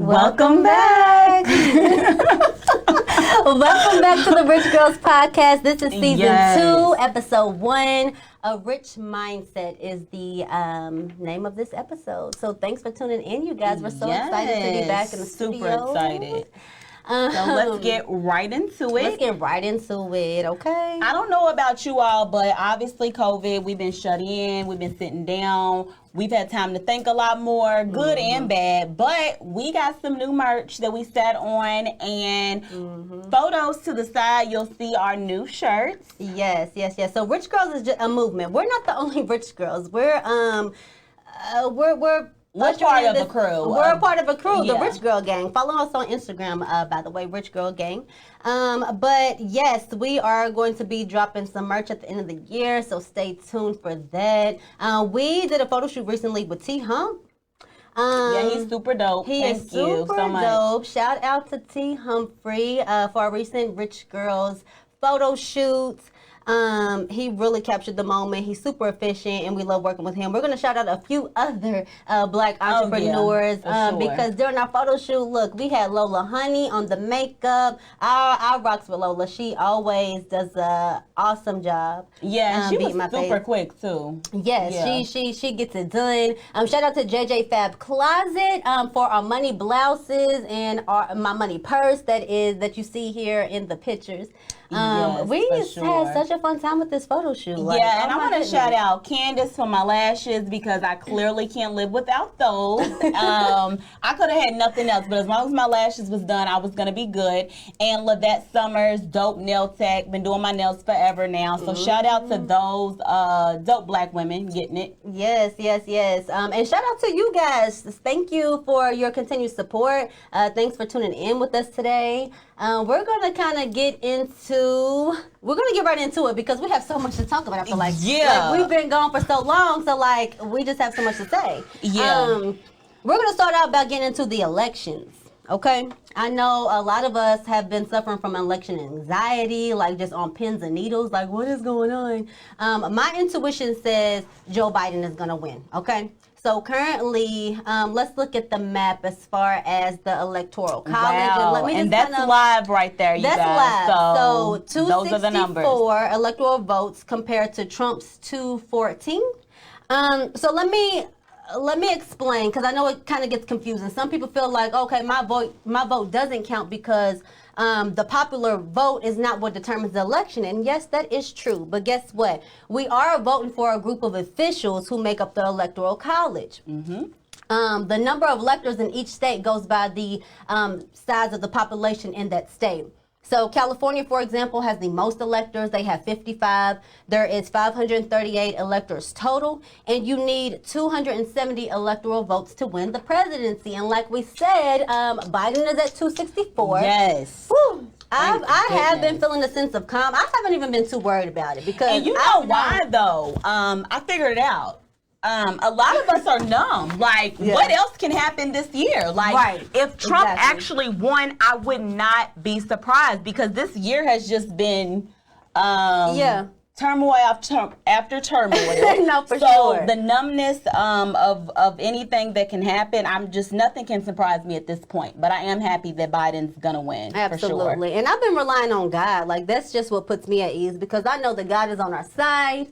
Welcome back. Welcome back to the Rich Girls Podcast. This is season 2, episode 1. A Rich Mindset is the name of this episode. So thanks for tuning in, you guys. We're so excited to be back in the studio. Super excited. So let's get right into it. Let's get right into it, okay? I don't know about you all, but obviously COVID, we've been shut in, we've been sitting down. We've had time to think a lot more, good and bad, but we got some new merch that we sat on, and photos to the side, you'll see our new shirts. Yes. So Rich Girls is just a movement. We're not the only Rich Girls. We're part of a crew. We're a part of a crew, the Rich Girl Gang. Follow us on Instagram, by the way, Rich Girl Gang. But yes, we are going to be dropping some merch at the end of the year, so stay tuned for that. We did a photo shoot recently with T Hump. He's super dope. Thank you so much. Dope. Shout out to T Humphrey for our recent Rich Girls photo shoots. He really captured the moment. He's super efficient, and we love working with him. We're going to shout out a few other Black entrepreneurs because during our photo shoot, look, we had Lola Honey on the makeup. I rocks with Lola. She always does an awesome job. Yeah, she was super quick too. Yes, she gets it done. Shout out to JJ Fab Closet for our money blouses and my money purse that you see here in the pictures. We had such a fun time with this photo shoot. And I want to shout out Candace for my lashes because I clearly can't live without those. I could have had nothing else, but as long as my lashes was done, I was going to be good. And Lavette Summers, Dope Nail Tech, been doing my nails forever now. So shout out to those dope Black women getting it. Yes. And shout out to you guys. Thank you for your continued support. Thanks for tuning in with us today. We're going to kind of get right into it because we have so much to talk about. I feel like we've been gone for so long, so we just have so much to say. We're going to start out by getting into the elections. Okay, I know a lot of us have been suffering from election anxiety, just on pins and needles, what is going on? My intuition says Joe Biden is going to win, okay? So currently, let's look at the map as far as the Electoral College. Wow. And that's live right there, you guys. That's live. So 264 those are the numbers. electoral votes compared to Trump's 214. So let me explain, because I know it kind of gets confusing. Some people feel like, okay, my vote doesn't count because the popular vote is not what determines the election. And yes, that is true. But guess what? We are voting for a group of officials who make up the Electoral College. The number of electors in each state goes by the size of the population in that state. So California, for example, has the most electors. They have 55. There is 538 electors total, and you need 270 electoral votes to win the presidency. And like we said, Biden is at 264. Yes. Whew. I have been feeling a sense of calm. I haven't even been too worried about it because and you know why though? I figured it out. A lot of us are numb. What else can happen this year? If Trump actually won, I would not be surprised because this year has just been turmoil after turmoil. No, for so sure. The numbness of anything that can happen, nothing can surprise me at this point. But I am happy that Biden's gonna win. Absolutely. For sure. And I've been relying on God. That's just what puts me at ease because I know that God is on our side.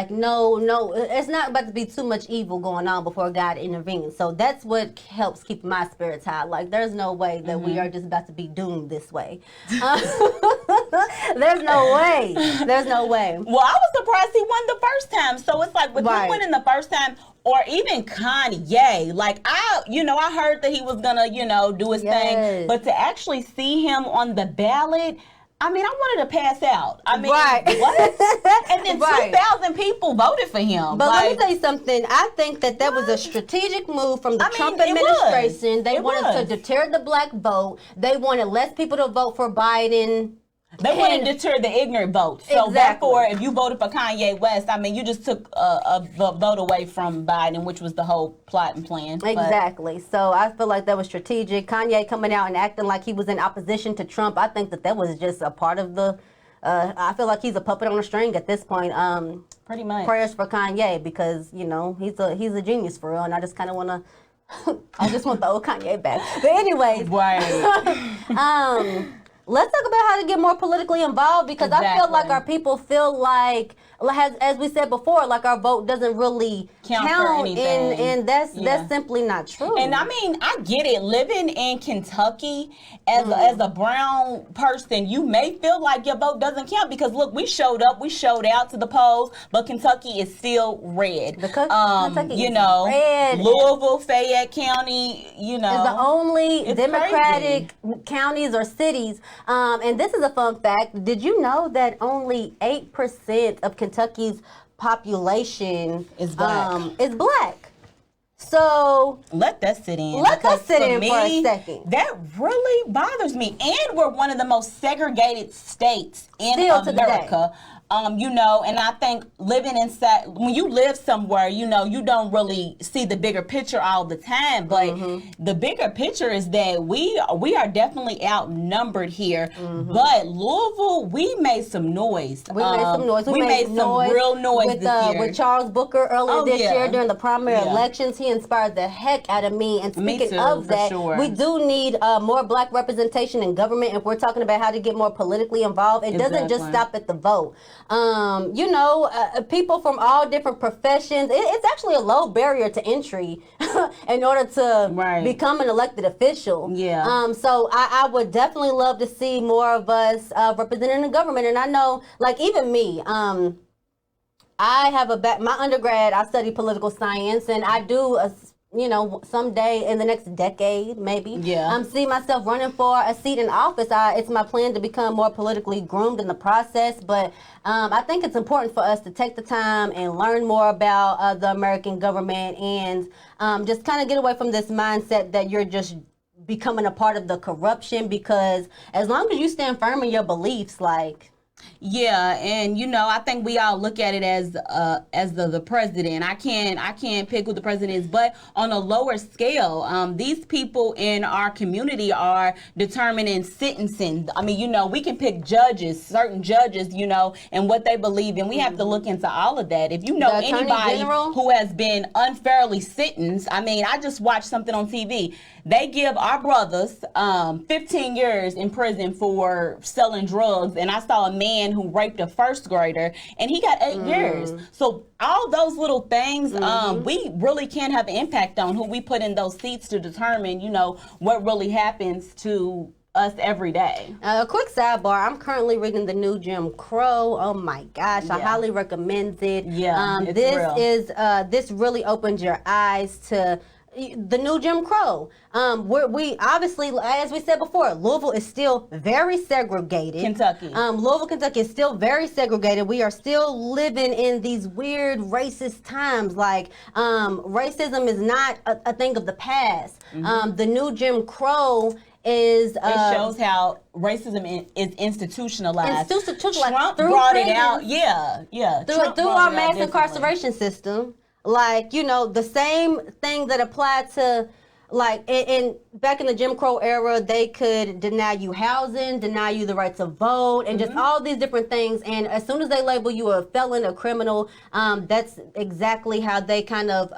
No, it's not about to be too much evil going on before God intervenes. So that's what helps keep my spirits high. There's no way that we are just about to be doomed this way. There's no way. Well, I was surprised he won the first time. So it's with him winning the first time, or even Kanye, I heard that he was gonna, do his thing, but to actually see him on the ballot, I wanted to pass out. What? And then 2,000 people voted for him. But let me tell you something. I think that was a strategic move from the Trump administration. They wanted to deter the Black vote. They wanted less people to vote for Biden. They want to deter the ignorant votes. So therefore, if you voted for Kanye West, you just took a vote away from Biden, which was the whole plot and plan. Exactly. So I feel like that was strategic. Kanye coming out and acting like he was in opposition to Trump, I think that was just a part of the, I feel like he's a puppet on a string at this point. Pretty much. Prayers for Kanye because, he's a genius for real, and I just kind of want to I just want the old Kanye back. But anyways, right. Let's talk about how to get more politically involved, because I feel like our people feel like, as we said before, like our vote doesn't really count, and that's simply not true. And I mean, I get it. Living in Kentucky as a brown person, you may feel like your vote doesn't count because look, we showed up, we showed out to the polls, but Kentucky is still red. Kentucky you is know, red. Louisville, Fayette County, you know, is the only Democratic crazy. counties or cities. And this is a fun fact. Did you know that only 8% of Kentucky's population is black? So let that sit in. Let that sit in for a second. That really bothers me. And we're one of the most segregated states in Still America. You know, and I think when you live somewhere, you know, you don't really see the bigger picture all the time. But the bigger picture is that we are definitely outnumbered here. But Louisville, we made some noise. We made some real noise this year. With Charles Booker earlier this year during the primary elections. He inspired the heck out of me. And speaking of that, we do need more black representation in government. If we're talking about how to get more politically involved, it doesn't just stop at the vote. You know, people from all different professions. It's actually a low barrier to entry in order to become an elected official. Yeah. So I would definitely love to see more of us representing the government. And I know, like, even me, I have my undergrad, I study political science, and I do you know, someday in the next decade, maybe, see myself running for a seat in office. It's my plan to become more politically groomed in the process. But I think it's important for us to take the time and learn more about the American government and just kind of get away from this mindset that you're just becoming a part of the corruption, because as long as you stand firm in your beliefs, like... Yeah, and you know, I think we all look at it as the president. I can't pick who the president is, but on a lower scale, these people in our community are determining sentencing. I mean, you know, we can pick certain judges, you know, and what they believe in. We have to look into all of that. If you know anybody who has been unfairly sentenced, I mean, I just watched something on TV. They give our brothers 15 years in prison for selling drugs, and I saw a man who raped a first grader, and he got 8 years. So all those little things, we really can have an impact on who we put in those seats to determine, you know, what really happens to us every day. A quick sidebar, I'm currently reading the new Jim Crow. Oh my gosh, I highly recommend it. Yeah, this really opens your eyes to the new Jim Crow. We obviously, as we said before, Louisville is still very segregated. Kentucky. Louisville, Kentucky is still very segregated. We are still living in these weird racist times. Like, racism is not a thing of the past. The new Jim Crow is... it shows how racism is institutionalized. Trump brought it out. Yeah. Through our mass incarceration system. Like, you know, the same thing that applied to, like, back in the Jim Crow era, they could deny you housing, deny you the right to vote, and just all these different things. And as soon as they label you a felon, a criminal, that's exactly how they kind of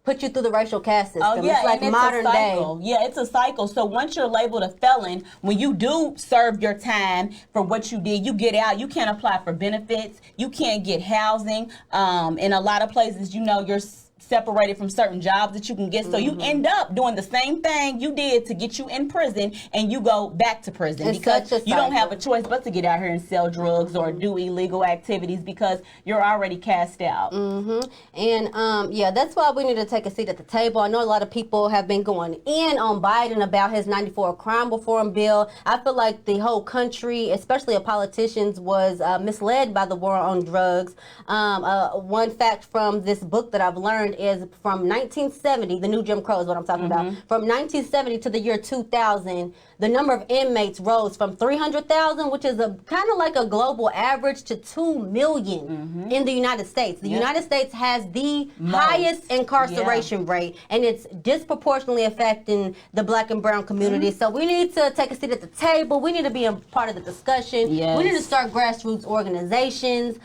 put you through the racial caste system. Oh, yeah, it's like modern day. Yeah, it's a cycle. So once you're labeled a felon, when you do serve your time for what you did, you get out, you can't apply for benefits, you can't get housing. In a lot of places, you know, you're separated from certain jobs that you can get. So you end up doing the same thing you did to get you in prison, and you go back to prison because you don't have a choice but to get out here and sell drugs or do illegal activities because you're already cast out. And yeah, that's why we need to take a seat at the table. I know a lot of people have been going in on Biden about his 94 crime reform bill. I feel like the whole country, especially politicians, was misled by the war on drugs. One fact from this book that I've learned is from 1970, the new Jim Crow is what I'm talking about. From 1970 to the year 2000, the number of inmates rose from 300,000, which is a kind of like a global average, to 2 million in the United States. The United States has the highest incarceration rate, and it's disproportionately affecting the black and brown community. So we need to take a seat at the table. We need to be a part of the discussion. We need to start grassroots organizations.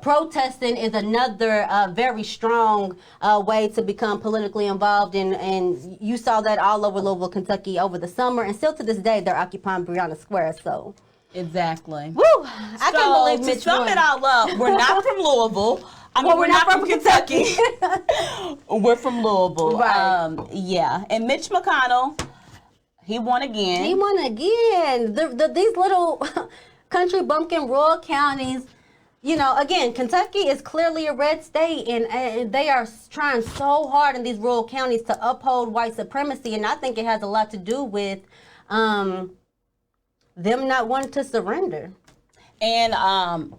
Protesting is another very strong way to become politically involved, and you saw that all over Louisville, Kentucky over the summer, and still to this day they're occupying Breonna Square. So exactly. Woo! I can't believe Mitch to sum won. it all up, we're not from Louisville. I mean, we're not from Kentucky. We're from Louisville. Right. Yeah. And Mitch McConnell, he won again. He won again. These little country bumpkin rural counties, you know, again, Kentucky is clearly a red state, and they are trying so hard in these rural counties to uphold white supremacy, and I think it has a lot to do with them not wanting to surrender. And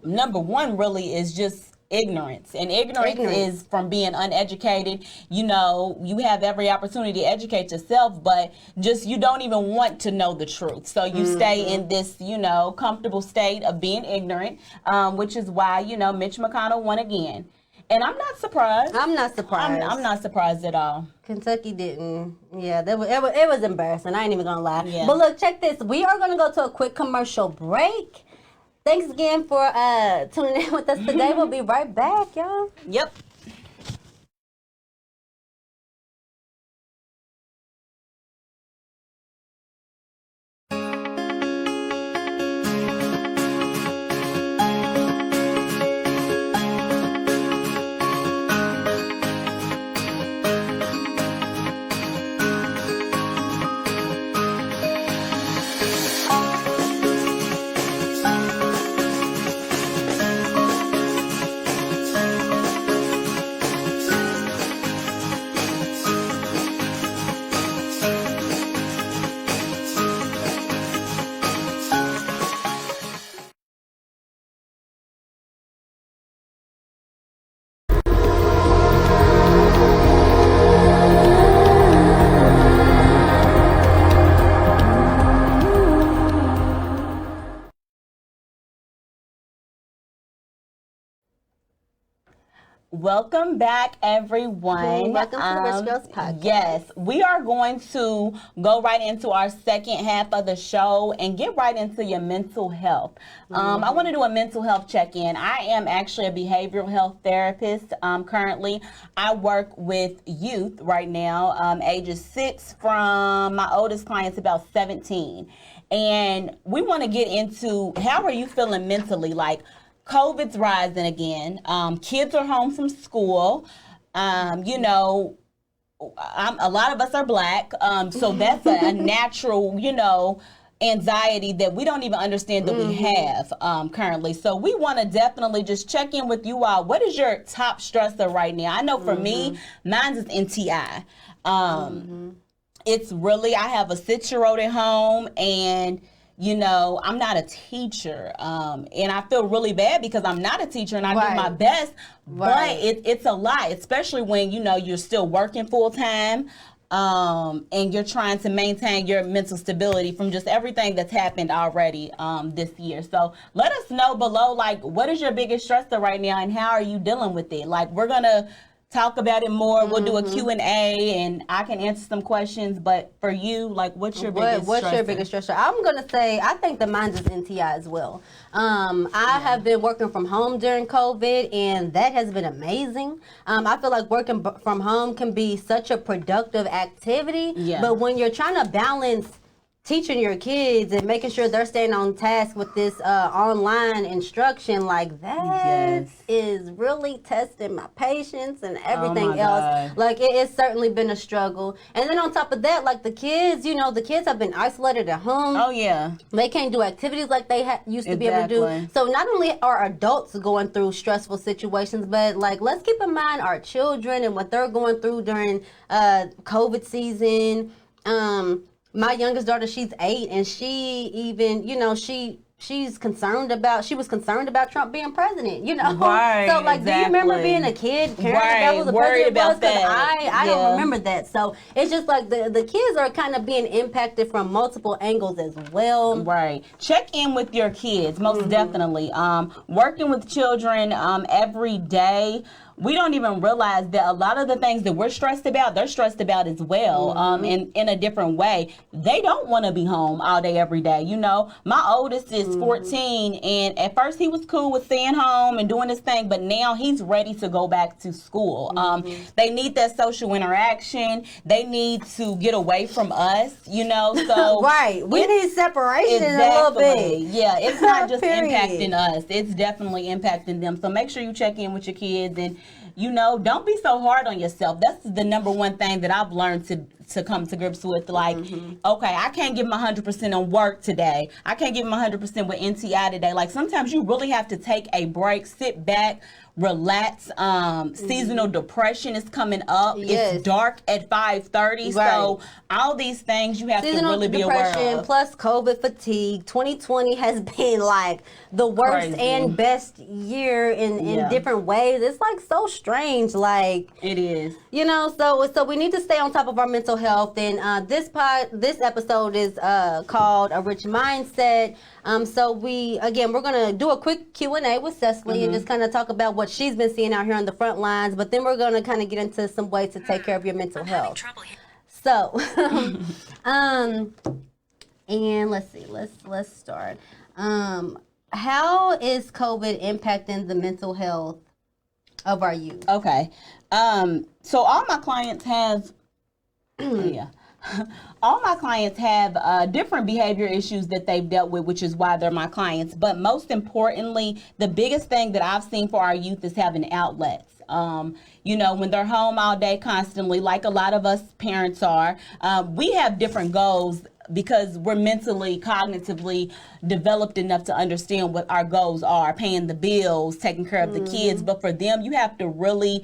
number one really is just ignorance. And ignorance is from being uneducated. You know, you have every opportunity to educate yourself, but just you don't even want to know the truth. So you stay in this, you know, comfortable state of being ignorant, which is why, you know, Mitch McConnell won again. And I'm not surprised. I'm not surprised. I'm not surprised at all. Kentucky didn't. Yeah, it was embarrassing. I ain't even gonna lie. Yeah. But look, check this. We are gonna go to a quick commercial break. Thanks again for tuning in with us today. We'll be right back, y'all. Yep. Welcome back, everyone. Welcome to the Rich Girls Podcast. Yes, we are going to go right into our second half of the show and get right into your mental health. I want to do a mental health check-in. I am actually a behavioral health therapist currently. I work with youth right now, ages 6 from my oldest client's about 17. And we want to get into how are you feeling mentally? Like, COVID's rising again. Kids are home from school. You know, a lot of us are Black. So that's a natural, you know, anxiety that we don't even understand that we have currently. So we want to definitely just check in with you all. What is your top stressor right now? I know for me, mine is NTI. It's really, I have a 6-year-old at home, and you know, I'm not a teacher, and I feel really bad because I'm not a teacher and I do my best, but it's a lot, especially when, you know, you're still working full time, and you're trying to maintain your mental stability from just everything that's happened already this year. So let us know below, like, what is your biggest stressor right now and how are you dealing with it? Like, we're going to talk about it more. We'll do a Q&A and I can answer some questions. But for you, like, what's your biggest stressor? Your biggest stressor? I'm going to say, I think the mine is NTI as well. I have been working from home during COVID, and that has been amazing. I feel like working from home can be such a productive activity. Yeah. But when you're trying to balance teaching your kids and making sure they're staying on task with this online instruction, like that is really testing my patience and everything else. Like, it has certainly been a struggle. And then on top of that, like, the kids, you know, the kids have been isolated at home. Oh, yeah. They can't do activities like they used to be able to do. So not only are adults going through stressful situations, but, like, let's keep in mind our children and what they're going through during COVID season. My youngest daughter, she's 8, and she even, you know, she was concerned about Trump being president, you know? Right, so, like, do you remember being a kid caring about who the president was? Because I don't remember that. So it's just like the kids are kind of being impacted from multiple angles as well. Right. Check in with your kids, most definitely. Working with children every day, we don't even realize that a lot of the things that we're stressed about, they're stressed about as well, in a different way. They don't want to be home all day, every day. You know, my oldest is He's 14, and at first he was cool with staying home and doing his thing, but now he's ready to go back to school. They need that social interaction. They need to get away from us, you know. So right, we need separation a little bit. Yeah, it's not just impacting us; it's definitely impacting them. So make sure you check in with your kids, and you know, don't be so hard on yourself. That's the number one thing that I've learned to come to grips with. Like, okay, I can't give my 100% on work today. I can't give my 100% with NTI today. Like, sometimes you really have to take a break, sit back, relax. Seasonal depression is coming up. Yes. It's dark at 5:30. Right. So all these things you have Seasonal to really be aware of. Plus COVID fatigue. 2020 has been like the worst Crazy. and best year in different ways. It's like so strange. Like, it is. You know, so we need to stay on top of our mental health. And this episode is called A Rich Mindset. So we're gonna do a quick Q&A with Cecily and just kind of talk about what she's been seeing out here on the front lines. But then we're gonna kind of get into some ways to take care of your mental health. So, and let's see, let's start. How is COVID impacting the mental health of our youth? Okay. So all my clients have, all my clients have different behavior issues that they've dealt with, which is why they're my clients. But most importantly, the biggest thing that I've seen for our youth is having outlets. You know, when they're home all day constantly, like a lot of us parents are, we have different goals because we're mentally, cognitively developed enough to understand what our goals are, paying the bills, taking care of the kids. But for them, you have to really,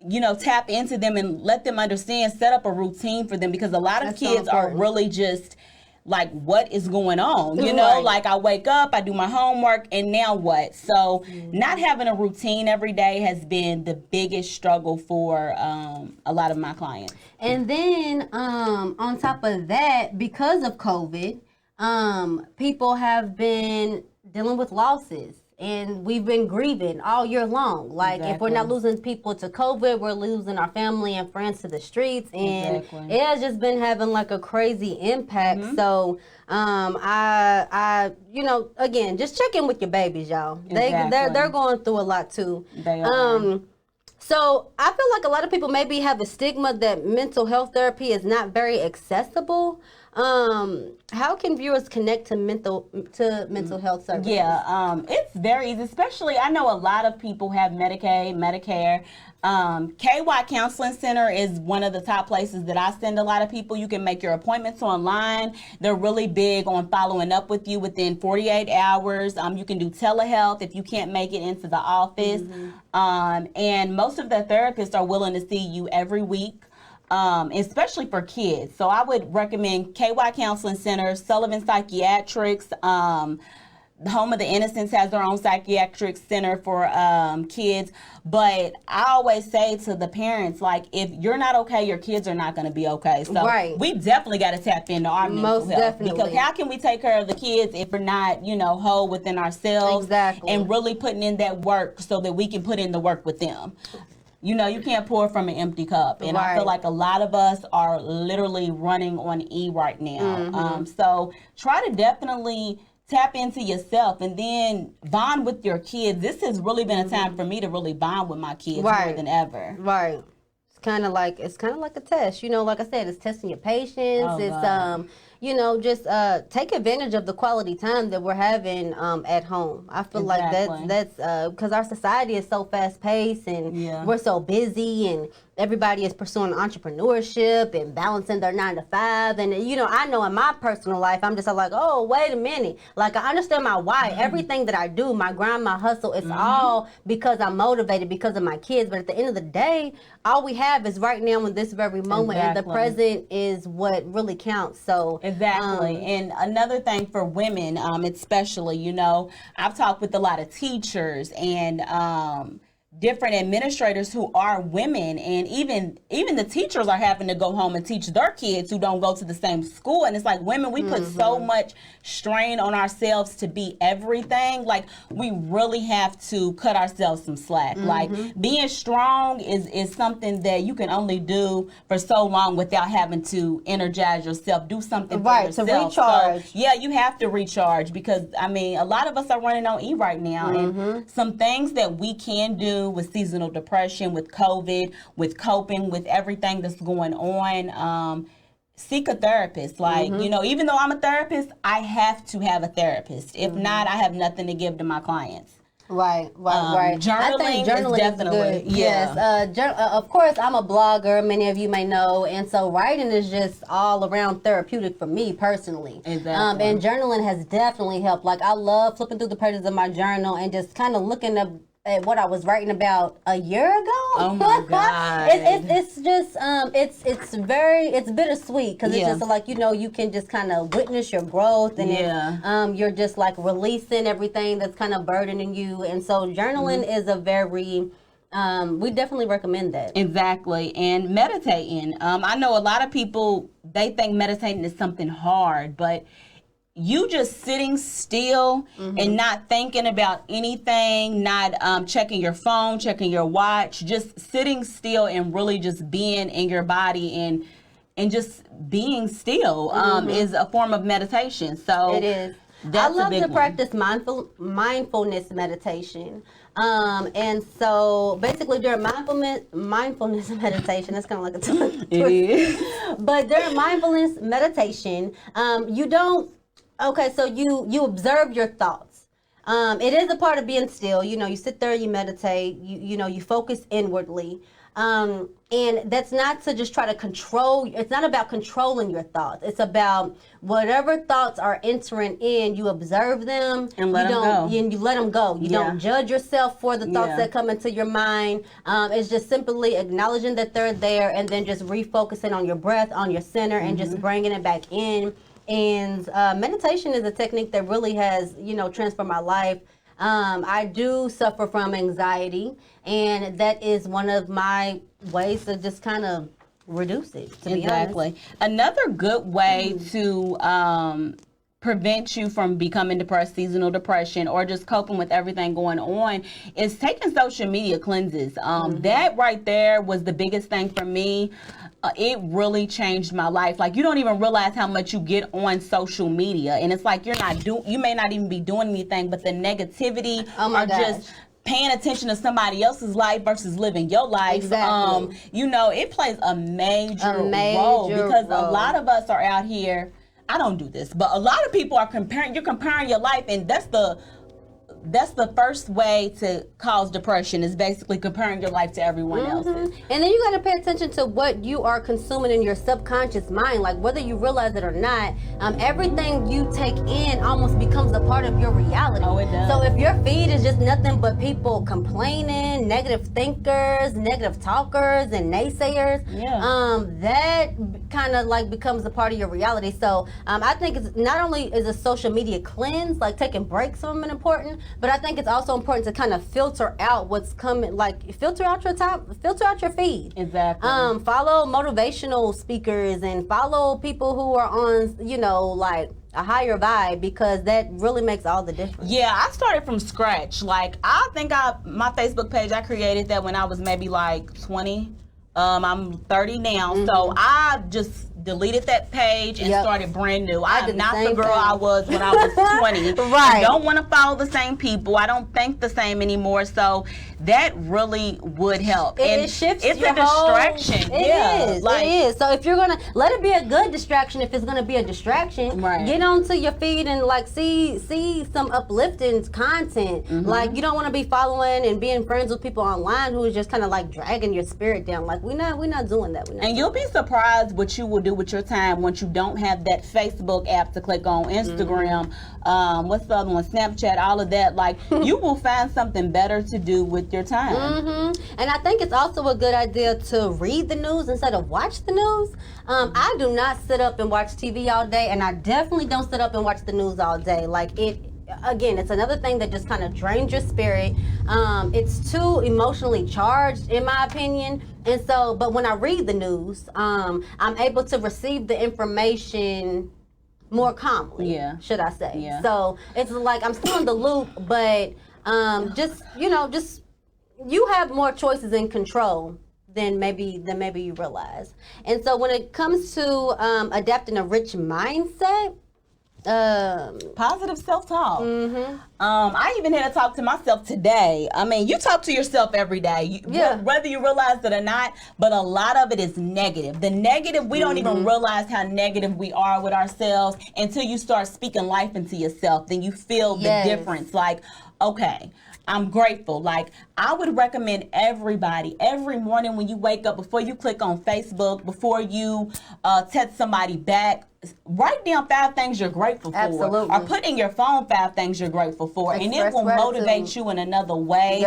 you know, tap into them and let them understand, set up a routine for them, because a lot of kids are really just like, what is going on? You know, like I wake up, I do my homework, and now what? So not having a routine every day has been the biggest struggle for a lot of my clients. And then on top of that, because of COVID, people have been dealing with losses. And we've been grieving all year long. Like, if we're not losing people to COVID, we're losing our family and friends to the streets. And it has just been having like a crazy impact. So, I you know, again, just check in with your babies, y'all. They're going through a lot too. They are. So I feel like a lot of people maybe have a stigma that mental health therapy is not very accessible. How can viewers connect to mental health services? Yeah, it's very easy. Especially, I know a lot of people have Medicaid, Medicare. KY Counseling Center is one of the top places that I send a lot of people. You can make your appointments online. They're really big on following up with you within 48 hours. You can do telehealth if you can't make it into the office. And most of the therapists are willing to see you every week. Especially for kids. So I would recommend KY Counseling Center, Sullivan Psychiatrics, the Home of the Innocents has their own psychiatric center for kids. But I always say to the parents, like, if you're not okay, your kids are not going to be okay. So we definitely got to tap into our mental health. Definitely. Because how can we take care of the kids if we're not, you know, whole within ourselves and really putting in that work so that we can put in the work with them? You know, you can't pour from an empty cup. And I feel like a lot of us are literally running on E right now. So try to definitely tap into yourself and then bond with your kids. This has really been a time for me to really bond with my kids more than ever. It's kind of like a test. You know, like I said, it's testing your patience. You know, just take advantage of the quality time that we're having at home. I feel like that's because our society is so fast paced and we're so busy and everybody is pursuing entrepreneurship and balancing their 9 to 5. And, you know, I know in my personal life, I'm just like, oh, wait a minute. Like, I understand my why. Everything that I do, my grind, my hustle, it's all because I'm motivated because of my kids. But at the end of the day, all we have is right now in this very moment. And the present is what really counts. So and another thing for women, especially, you know, I've talked with a lot of teachers and different administrators who are women, and even the teachers are having to go home and teach their kids who don't go to the same school. And it's like, women, we put so much strain on ourselves to be everything. Like, we really have to cut ourselves some slack. Like, being strong is something that you can only do for so long without having to energize yourself, do something for yourself. To recharge. So, yeah, you have to recharge, because I mean, a lot of us are running on E right now, and some things that we can do with seasonal depression, with COVID, with coping with everything that's going on, seek a therapist. Like, you know, even though I'm a therapist, I have to have a therapist. If not, I have nothing to give to my clients. Right. Journaling, I think journaling is definitely good. Yes. Of course, I'm a blogger. Many of you may know, and so writing is just all around therapeutic for me personally. Exactly. And journaling has definitely helped. Like, I love flipping through the pages of my journal and just kind of looking up at what I was writing about a year ago. Oh my God. It's just it's bittersweet, because it's just like, you know, you can just kind of witness your growth, and you're just like releasing everything that's kind of burdening you. And so journaling is a very we definitely recommend that. Exactly. And meditating. I know a lot of people, they think meditating is something hard, but you just sitting still and not thinking about anything, not checking your phone, checking your watch, just sitting still and really just being in your body and just being still is a form of meditation. So it is. I love to practice mindfulness meditation. And so basically during mindfulness meditation, that's kind of like a tongue twister. But during mindfulness meditation, so you observe your thoughts. It is a part of being still. You know, you sit there, you meditate, you focus inwardly. And that's not to just try to control. It's not about controlling your thoughts. It's about whatever thoughts are entering in, you observe them and let them go. And you let them go. You don't judge yourself for the thoughts that come into your mind. It's just simply acknowledging that they're there, and then just refocusing on your breath, on your center, and just bringing it back in. And meditation is a technique that really has, transformed my life. I do suffer from anxiety, and that is one of my ways to just kind of reduce it, to be honest. Another good way to prevent you from becoming depressed, seasonal depression, or just coping with everything going on, is taking social media cleanses. That right there was the biggest thing for me. It really changed my life. Like, you don't even realize how much you get on social media, and it's like you may not even be doing anything, but the negativity just paying attention to somebody else's life versus living your life. Exactly. It plays a major role, because a lot of us are out here. I don't do this, but a lot of people are comparing. You're comparing your life, and that's the first way to cause depression, is basically comparing your life to everyone else's. And then you got to pay attention to what you are consuming in your subconscious mind, like whether you realize it or not. Everything you take in almost becomes a part of your reality. Oh, it does. So if your feed is just nothing but people complaining, negative thinkers, negative talkers, and naysayers, that kind of like becomes a part of your reality. So I think it's not only is a social media cleanse, like taking breaks from it, important, but I think it's also important to kind of filter out what's coming, like filter out your feed. Exactly. Follow motivational speakers and follow people who are on, like a higher vibe, because that really makes all the difference. Yeah, I started from scratch. Like, I think my Facebook page, I created that when I was maybe like 20. I'm 30 now, so I just deleted that page and started brand new. I'm not the girl I was when I was 20. Right. I don't want to follow the same people. I don't think the same anymore. So that really would help. It shifts it's your a distraction. It is. So if you're gonna let it be a good distraction, if it's gonna be a distraction, get onto your feed and like see some uplifting content. Like, you don't want to be following and being friends with people online who is just kind of like dragging your spirit down. Like, we're not doing that. And you'll be surprised what you will do with your time once you don't have that Facebook app to click on, Instagram, what's the other one, Snapchat, all of that. Like, you will find something better to do with your time. And I think it's also a good idea to read the news instead of watch the news. I do not sit up and watch TV all day, and I definitely don't sit up and watch the news all day. Like, again, it's another thing that just kind of drains your spirit. It's too emotionally charged, in my opinion. And so, but when I read the news, I'm able to receive the information more calmly, should I say. Yeah. So it's like I'm still in the loop, but just you have more choices and control than maybe you realize. And so when it comes to adapting a rich mindset, positive self-talk. I even had to talk to myself today. I mean, you talk to yourself every day, whether you realize it or not, but a lot of it is negative. The negative, we don't even realize how negative we are with ourselves until you start speaking life into yourself. Then you feel the difference. Like, okay, I'm grateful. Like, I would recommend everybody every morning when you wake up, before you click on Facebook, before you text somebody back, write down 5 things you're grateful for. Absolutely. Or put in your phone 5 things you're grateful for. And it will motivate you in another way.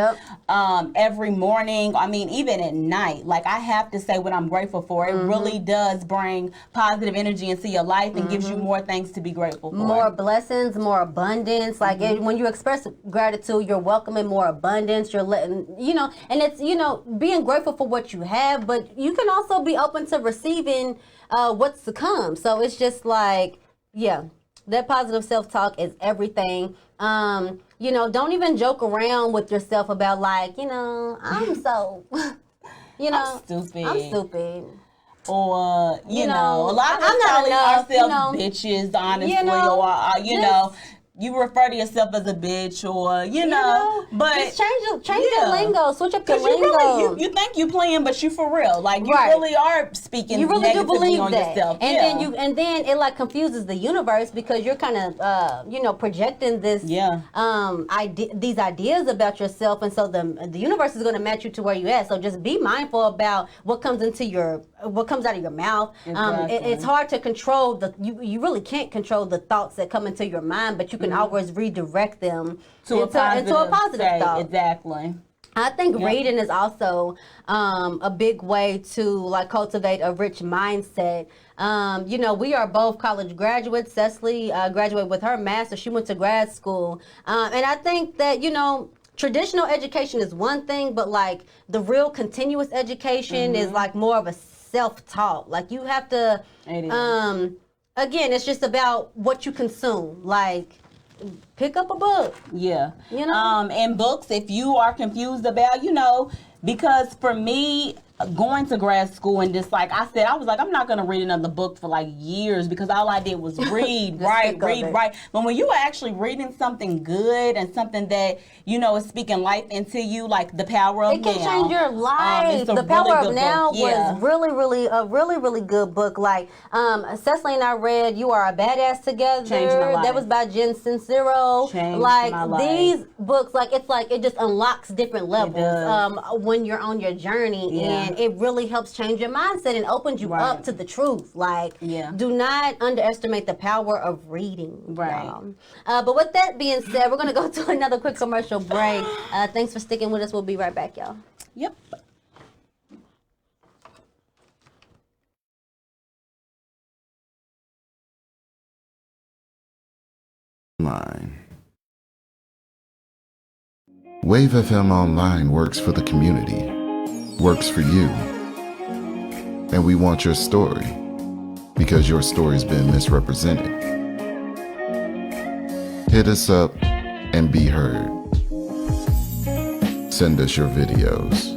Every morning, I mean, even at night. Like, I have to say what I'm grateful for. It really does bring positive energy into your life and gives you more things to be grateful for. More blessings, more abundance. Like, when you express gratitude, you're welcoming more abundance. You're letting, and it's, being grateful for what you have, but you can also be open to receiving what's to come. So it's just like, that positive self-talk is everything. Don't even joke around with yourself about like, I'm so, I'm stupid. I'm stupid. Or, a lot of us calling ourselves bitches, honestly, or, you refer to yourself as a bitch, or but just change your lingo, switch up your lingo. You think you playing, but you for real, like you really are speaking. You really do believe on that, yourself. and then it like confuses the universe because you're kind of projecting this these ideas about yourself, and so the universe is going to match you to where you at. So just be mindful about what comes out of your mouth. Exactly. It's hard to control you really can't control the thoughts that come into your mind, but you can always redirect them into a positive thought. Exactly. I think reading is also a big way to like cultivate a rich mindset. We are both college graduates. Cesaley graduated with her master's. She went to grad school. And I think that, traditional education is one thing, but like the real continuous education is like more of a self-taught. Like you have to, again, it's just about what you consume. Like, pick up a book. And books, if you are confused about, because for me, going to grad school and just like I said, I was like, I'm not going to read another book for like years because all I did was read, write. But when you are actually reading something good and something that, is speaking life into you, like The Power of Now. It can change your life. The Power of Now was really good book. Like, Cesaley and I read You Are a Badass Together. Changed my life. That was by Jen Sincero. Changed my life. These books, it just unlocks different levels when you're on your journey. And it really helps change your mindset and opens you up to the truth. Like, do not underestimate the power of reading. But with that being said, we're going to go to another quick commercial break. Thanks for sticking with us. We'll be right back, y'all. Yep. Online. Wave FM Online works for the community, works for you. And we want your story, because your story's been misrepresented. Hit us up and be heard. Send us your videos.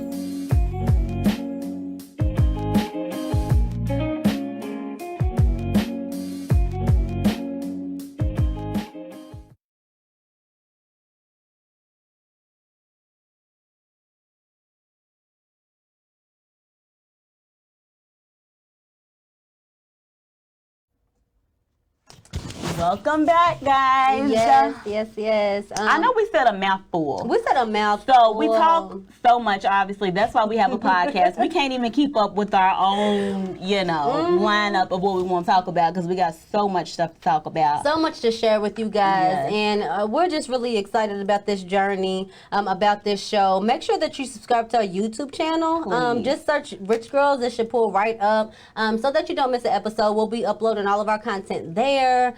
Welcome back, guys. Yes. I know we said a mouthful. So we talk so much, obviously. That's why we have a podcast. We can't even keep up with our own, lineup of what we want to talk about because we got so much stuff to talk about. So much to share with you guys. And we're just really excited about this journey, about this show. Make sure that you subscribe to our YouTube channel. Just search Rich Girls. It should pull right up so that you don't miss an episode. We'll be uploading all of our content there.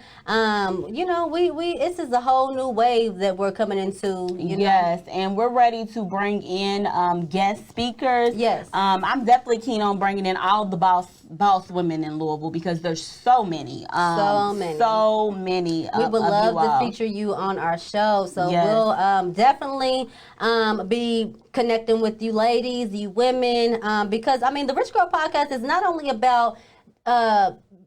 You know, we this is a whole new wave that we're coming into. You know? And we're ready to bring in guest speakers. Yes. I'm definitely keen on bringing in all the boss women in Louisville because there's so many. So many. We would love to feature you on our show. So we'll definitely be connecting with you ladies, you women, because I mean the Rich Girl Podcast is not only about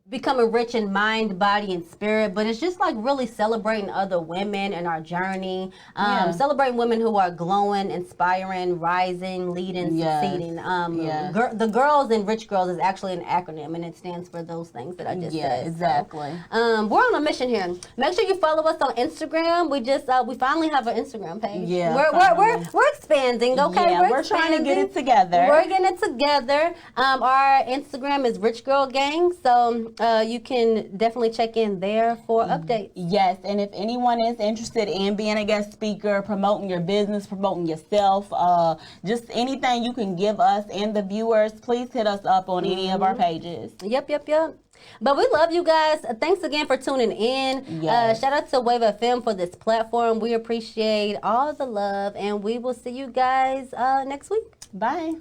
becoming rich in mind, body, and spirit, but it's just like really celebrating other women and our journey, celebrating women who are glowing, inspiring, rising, leading, succeeding. The girls in Rich Girls is actually an acronym, and it stands for those things that I just said. Exactly. So, we're on a mission here. Make sure you follow us on Instagram. We just we finally have an Instagram page. Yeah, we're expanding. Okay, yeah, we're trying to get it together. We're getting it together. Our Instagram is Rich Girl Gang. So. You can definitely check in there for updates. Yes, and if anyone is interested in being a guest speaker, promoting your business, promoting yourself, just anything you can give us and the viewers, please hit us up on any of our pages. Yep. But we love you guys. Thanks again for tuning in. Shout out to Wave FM for this platform. We appreciate all the love, and we will see you guys next week. Bye.